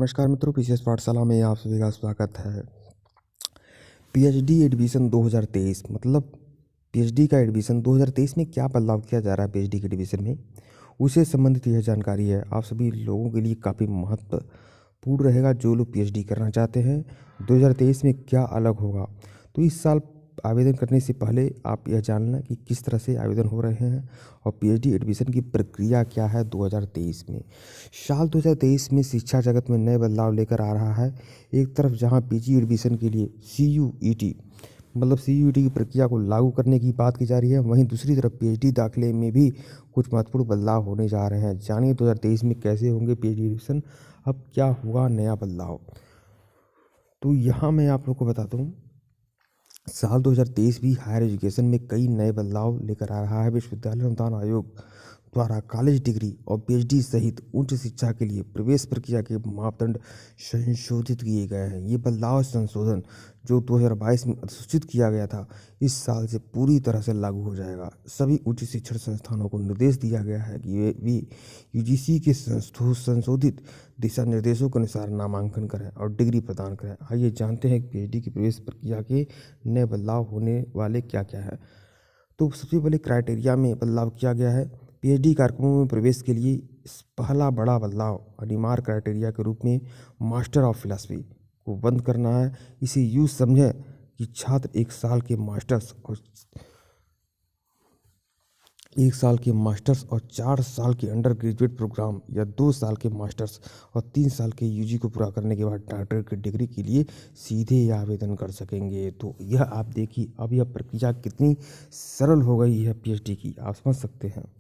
नमस्कार मित्रों, पीसीएस पाठशाला में आप सभी का स्वागत है। पीएचडी एडमिशन 2023 मतलब पीएचडी का एडमिशन 2023 में क्या बदलाव किया जा रहा है पीएचडी के एडमिशन में, उससे संबंधित यह जानकारी है। आप सभी लोगों के लिए काफ़ी महत्वपूर्ण रहेगा। जो लोग पीएचडी करना चाहते हैं 2023 में क्या अलग होगा, तो इस साल आवेदन करने से पहले आप यह जानना कि किस तरह से आवेदन हो रहे हैं और पीएचडी एडमिशन की प्रक्रिया क्या है 2023 में। साल 2023 में शिक्षा जगत में नए बदलाव लेकर आ रहा है। एक तरफ जहां पीजी एडमिशन के लिए सीयूईटी मतलब सीयूईटी की प्रक्रिया को लागू करने की बात की जा रही है, वहीं दूसरी तरफ पीएचडी दाखिले में भी कुछ महत्वपूर्ण बदलाव होने जा रहे हैं। जानिए 2023 में कैसे होंगे पीएचडी एडमिशन, अब क्या होगा नया बदलाव। तो यहाँ मैं आप लोग को बताता हूँ, साल 2023 भी हायर एजुकेशन में कई नए बदलाव लेकर आ रहा है। विश्वविद्यालय अनुदान आयोग द्वारा कॉलेज डिग्री और पीएचडी सहित उच्च शिक्षा के लिए प्रवेश प्रक्रिया के मापदंड संशोधित किए गए हैं। ये बदलाव संशोधन जो 2022 में अधिसूचित किया गया था, इस साल से पूरी तरह से लागू हो जाएगा। सभी उच्च शिक्षण संस्थानों को निर्देश दिया गया है कि वे यूजीसी के संशोधित दिशा निर्देशों के अनुसार नामांकन करें और डिग्री प्रदान करें। आइए जानते हैं पीएचडी की प्रवेश प्रक्रिया के नए बदलाव होने वाले क्या क्या है। तो सबसे पहले क्राइटेरिया में बदलाव किया गया है। पीएचडी कार्यक्रमों में प्रवेश के लिए पहला बड़ा बदलाव अनिवार्य क्राइटेरिया के रूप में मास्टर ऑफ फिलॉसफी को बंद करना है। इसे यूँ समझें कि छात्र एक साल के मास्टर्स और 4 साल के अंडर ग्रेजुएट प्रोग्राम या 2 साल के मास्टर्स और 3 साल के यूजी को पूरा करने के बाद डॉक्टर की डिग्री के लिए सीधे आवेदन कर सकेंगे। तो यह आप देखिए, अब यह प्रक्रिया कितनी सरल हो गई है पीएचडी की, आप समझ सकते हैं।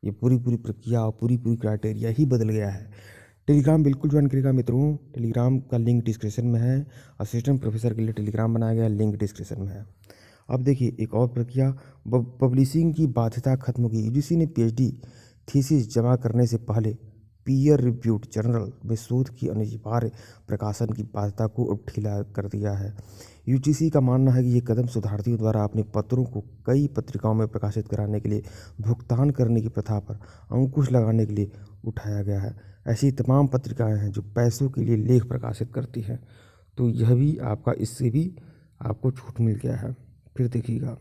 ये पूरी प्रक्रिया और पूरी क्राइटेरिया ही बदल गया है। टेलीग्राम बिल्कुल ज्वाइन करेगा मित्रों, टेलीग्राम का लिंक डिस्क्रिप्शन में है। असिस्टेंट प्रोफेसर के लिए टेलीग्राम बनाया गया, लिंक डिस्क्रिप्शन में है। अब देखिए एक और प्रक्रिया, पब्लिशिंग की बाध्यता खत्म होगी। यूजीसी ने पीएचडी थीसिस जमा करने से पहले पीयर रिव्यूड जर्नल में शोध की अनिवार्य प्रकाशन की बाध्यता को अब ढीला कर दिया है। यूजीसी का मानना है कि ये कदम शोधार्थियों द्वारा अपने पत्रों को कई पत्रिकाओं में प्रकाशित कराने के लिए भुगतान करने की प्रथा पर अंकुश लगाने के लिए उठाया गया है। ऐसी तमाम पत्रिकाएं हैं जो पैसों के लिए लेख प्रकाशित करती हैं, तो यह भी आपका, इससे भी आपको छूट मिल गया है। फिर देखिएगा,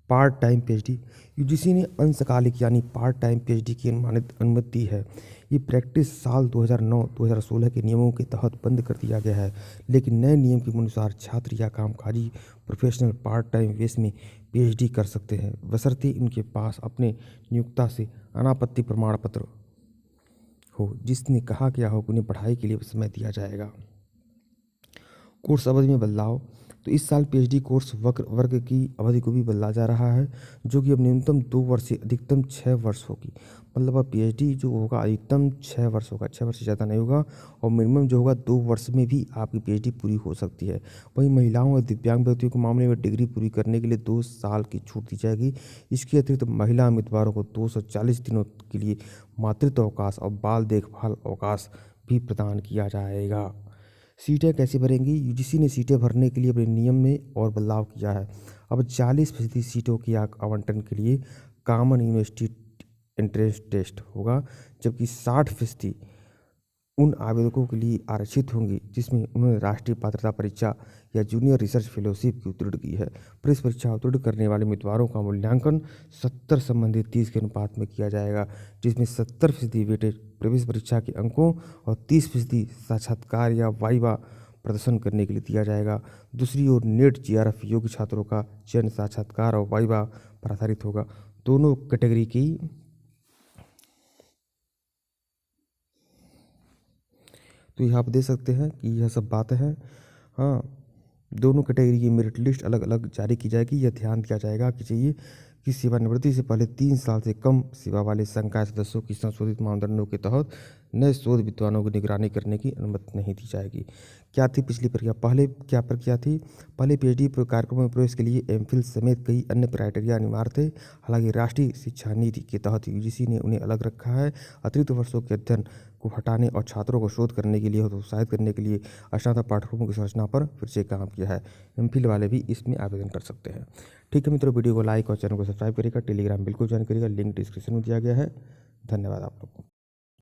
पार्ट टाइम पीएचडी, यूजीसी ने अंशकालिक यानी पार्ट टाइम पीएचडी की अनुमति दी है। ये प्रैक्टिस साल 2009-2016 के नियमों के तहत बंद कर दिया गया है, लेकिन नए नियम के अनुसार छात्र या कामकाजी प्रोफेशनल पार्ट टाइम बेस में पीएचडी कर सकते हैं, बशर्ते उनके पास अपने नियोक्ता से अनापत्ति प्रमाण पत्र हो जिसने कहा गया हो कि उन्हें पढ़ाई के लिए समय दिया जाएगा। कोर्स अवधि में बदलाव, तो इस साल पीएचडी कोर्स वर्ग की अवधि को भी बदला जा रहा है, जो कि अब न्यूनतम 2 वर्ष से अधिकतम 6 वर्ष होगी। मतलब अब पीएचडी जो होगा अधिकतम 6 वर्ष होगा, 6 वर्ष से ज़्यादा नहीं होगा, और मिनिमम जो होगा 2 वर्ष में भी आपकी पीएचडी पूरी हो सकती है। वहीं महिलाओं और दिव्यांग व्यक्तियों के मामले में डिग्री पूरी करने के लिए 2 साल की छूट दी जाएगी। इसके अतिरिक्त महिला उम्मीदवारों को 240 दिनों के लिए मातृत्व अवकाश और बाल देखभाल अवकाश भी प्रदान किया जाएगा। सीटें कैसे भरेंगी, यूजीसी ने सीटें भरने के लिए अपने नियम में और बदलाव किया है। अब 40% सीटों के आवंटन के लिए कॉमन यूनिवर्सिटी एंट्रेंस टेस्ट होगा, जबकि 60% उन आवेदकों के लिए आरक्षित होंगी जिसमें उन्होंने राष्ट्रीय पात्रता परीक्षा या जूनियर रिसर्च फेलोशिप की उत्तीर्ण की है। प्रवेश परीक्षा उत्तीर्ण करने वाले उम्मीदवारों का मूल्यांकन 70 संबंधित 30 के अनुपात में किया जाएगा, जिसमें 70% वेटेज प्रवेश परीक्षा के अंकों और 30% साक्षात्कार या वाइवा प्रदर्शन करने के लिए दिया जाएगा। दूसरी ओर नेट जीआरएफ योग्य छात्रों का चयन साक्षात्कार और वाइवा पर आधारित होगा। दोनों कैटेगरी की तो यहाँ आप देख सकते हैं कि यह सब बातें हैं। हाँ, दोनों कैटेगरी की मेरिट लिस्ट अलग अलग जारी की जाएगी। यह ध्यान दिया जाएगा कि चाहिए कि सेवानिवृत्ति से पहले 3 साल से कम सेवा वाले संकाय सदस्यों की संशोधित मानदंडों के तहत नए शोध विद्वानों की निगरानी करने की अनुमति नहीं दी जाएगी। क्या थी पिछली प्रक्रिया? पहले क्या प्रक्रिया थी? पहले पीएचडी कार्यक्रमों में प्रवेश के लिए एमफिल समेत कई अन्य क्राइटेरिया अनिवार्य थे। हालांकि राष्ट्रीय शिक्षा नीति के तहत यूजीसी ने उन्हें अलग रखा है। अतिरिक्त वर्षों के अध्ययन को हटाने और छात्रों को शोध करने के लिए और उत्साहित करने के लिए स्नातक पाठ्यक्रमों की संरचना पर फिर से काम किया है। एमफिल वाले भी इसमें आवेदन कर सकते हैं। ठीक है मित्रों, वीडियो को लाइक और चैनल को सब्सक्राइब करिएगा। टेलीग्राम बिल्कुल ज्वाइन करिएगा, लिंक डिस्क्रिप्शन में दिया गया है। धन्यवाद आप लोग को।